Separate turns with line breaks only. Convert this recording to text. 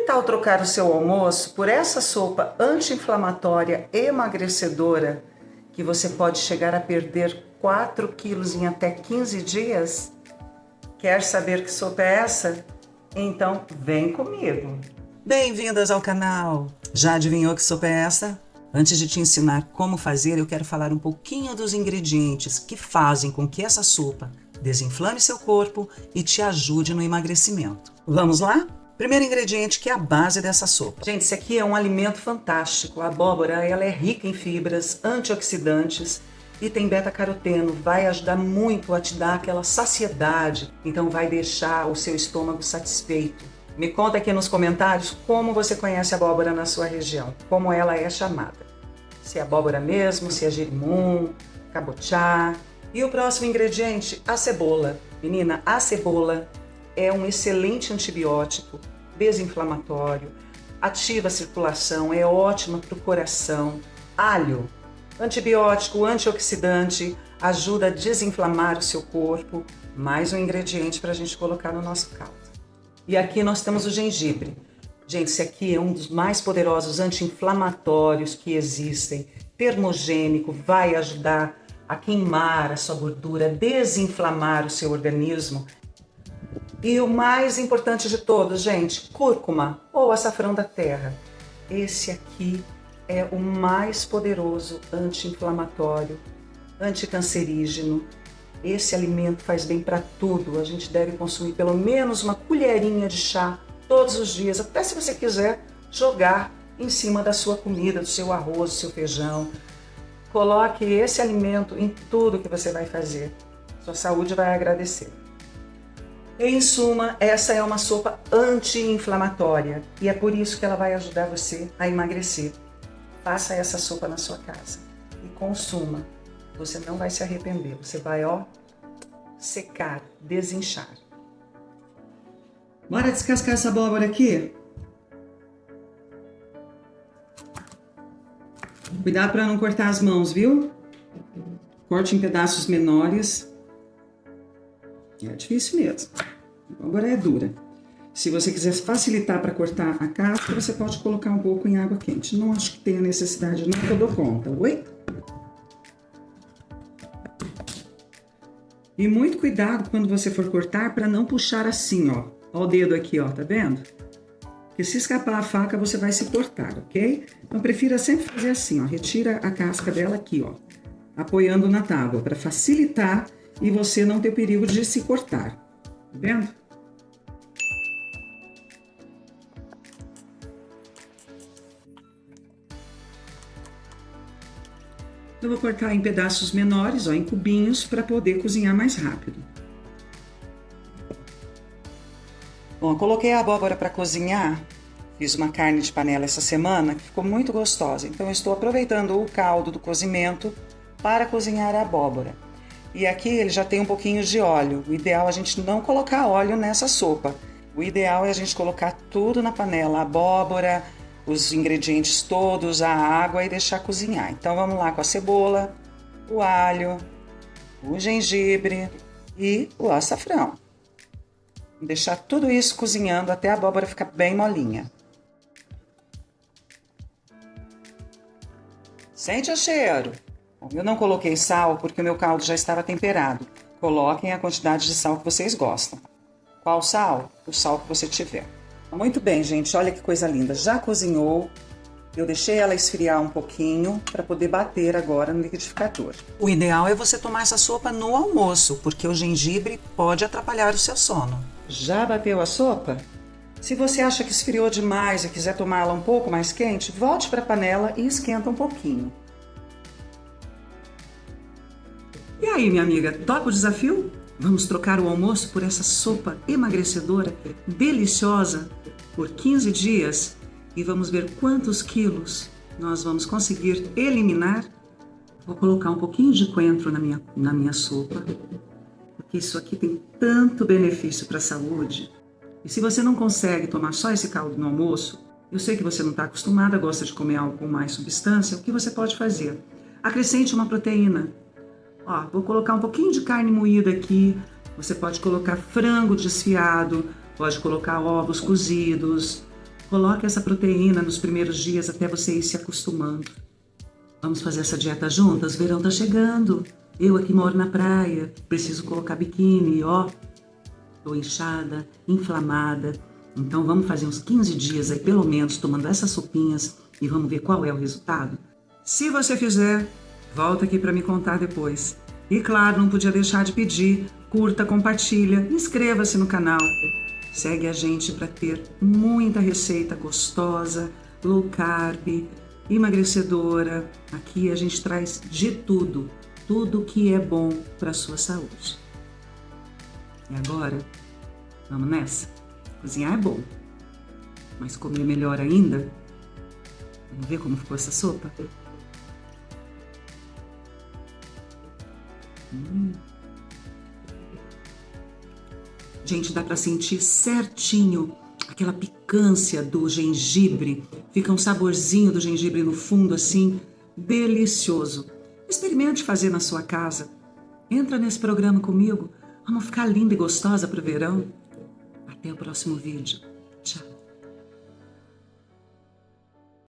Que tal trocar o seu almoço por essa sopa anti-inflamatória e emagrecedora que você pode chegar a perder 4 quilos em até 15 dias? Quer saber que sopa é essa? Então vem comigo! Bem-vindas ao canal! Já adivinhou que sopa é essa? Antes de te ensinar como fazer, eu quero falar um pouquinho dos ingredientes que fazem com que essa sopa desinflame seu corpo e te ajude no emagrecimento. Vamos lá? Primeiro ingrediente, que é a base dessa sopa. Gente, esse aqui é um alimento fantástico. A abóbora, ela é rica em fibras, antioxidantes e tem beta-caroteno. Vai ajudar muito a te dar aquela saciedade. Então vai deixar o seu estômago satisfeito. Me conta aqui nos comentários como você conhece a abóbora na sua região. Como ela é chamada. Se é abóbora mesmo, se é gerimum, cabotiá. E o próximo ingrediente, a cebola. Menina, a cebola é um excelente antibiótico, desinflamatório, ativa a circulação, é ótima para o coração. Alho, antibiótico, antioxidante, ajuda a desinflamar o seu corpo. Mais um ingrediente para a gente colocar no nosso caldo. E aqui nós temos o gengibre. Gente, esse aqui é um dos mais poderosos anti-inflamatórios que existem. Termogênico, vai ajudar a queimar a sua gordura, desinflamar o seu organismo. E o mais importante de todos, gente, cúrcuma ou açafrão da terra. Esse aqui é o mais poderoso anti-inflamatório, anticancerígeno. Esse alimento faz bem para tudo. A gente deve consumir pelo menos uma colherinha de chá todos os dias, até se você quiser jogar em cima da sua comida, do seu arroz, do seu feijão. Coloque esse alimento em tudo que você vai fazer. Sua saúde vai agradecer. Em suma, essa é uma sopa anti-inflamatória e é por isso que ela vai ajudar você a emagrecer. Faça essa sopa na sua casa e consuma. Você não vai se arrepender. Você vai, secar, desinchar. Bora descascar essa abóbora aqui? Cuidado para não cortar as mãos, viu? Corte em pedaços menores. É difícil mesmo. A abóbora é dura. Se você quiser facilitar para cortar a casca, você pode colocar um pouco em água quente. Não acho que tenha necessidade, não, que eu dou conta. Oi? E muito cuidado quando você for cortar para não puxar assim, ó. Ó o dedo aqui, ó, tá vendo? Porque se escapar a faca, você vai se cortar, ok? Então, prefira sempre fazer assim, ó. Retira a casca dela aqui, ó. Apoiando na tábua, para facilitar e você não ter perigo de se cortar. Tá vendo? Eu vou cortar em pedaços menores, ó, em cubinhos, para poder cozinhar mais rápido. Bom, eu coloquei a abóbora para cozinhar. Fiz uma carne de panela essa semana que ficou muito gostosa. Então, eu estou aproveitando o caldo do cozimento para cozinhar a abóbora. E aqui ele já tem um pouquinho de óleo. O ideal é a gente não colocar óleo nessa sopa. O ideal é a gente colocar tudo na panela, a abóbora, os ingredientes todos, a água e deixar cozinhar. Então vamos lá com a cebola, o alho, o gengibre e o açafrão. Deixar tudo isso cozinhando até a abóbora ficar bem molinha. Sente o cheiro! Eu não coloquei sal porque o meu caldo já estava temperado. Coloquem a quantidade de sal que vocês gostam. Qual sal? O sal que você tiver. Muito bem, gente. Olha que coisa linda. Já cozinhou. Eu deixei ela esfriar um pouquinho para poder bater agora no liquidificador. O ideal é você tomar essa sopa no almoço, porque o gengibre pode atrapalhar o seu sono. Já bateu a sopa? Se você acha que esfriou demais e quiser tomá-la um pouco mais quente, volte para a panela e esquenta um pouquinho. E aí, minha amiga, topa o desafio? Vamos trocar o almoço por essa sopa emagrecedora, deliciosa, por 15 dias e vamos ver quantos quilos nós vamos conseguir eliminar. Vou colocar um pouquinho de coentro na minha sopa, porque isso aqui tem tanto benefício para a saúde. E se você não consegue tomar só esse caldo no almoço, eu sei que você não está acostumada, gosta de comer algo com mais substância, o que você pode fazer? Acrescente uma proteína. Ó, vou colocar um pouquinho de carne moída aqui, você pode colocar frango desfiado, pode colocar ovos cozidos, Coloque essa proteína nos primeiros dias até você ir se acostumando. Vamos fazer essa dieta juntas? O verão tá chegando. Eu aqui moro na praia, preciso colocar biquíni, ó. Tô inchada, inflamada. Então vamos fazer uns 15 dias aí, pelo menos, tomando essas sopinhas e vamos ver qual é o resultado. Se você fizer, volta aqui para me contar depois. E claro, não podia deixar de pedir, curta, compartilha, inscreva-se no canal. Segue a gente para ter muita receita gostosa, low carb, emagrecedora. Aqui a gente traz de tudo, tudo que é bom para a sua saúde. E agora, vamos nessa? Cozinhar é bom, mas comer melhor ainda. Vamos ver como ficou essa sopa? Gente, dá para sentir certinho aquela picância do gengibre. Fica um saborzinho do gengibre no fundo, assim, delicioso. Experimente fazer na sua casa. Entra nesse programa comigo. Vamos ficar linda e gostosa para o verão. Até o próximo vídeo. Tchau.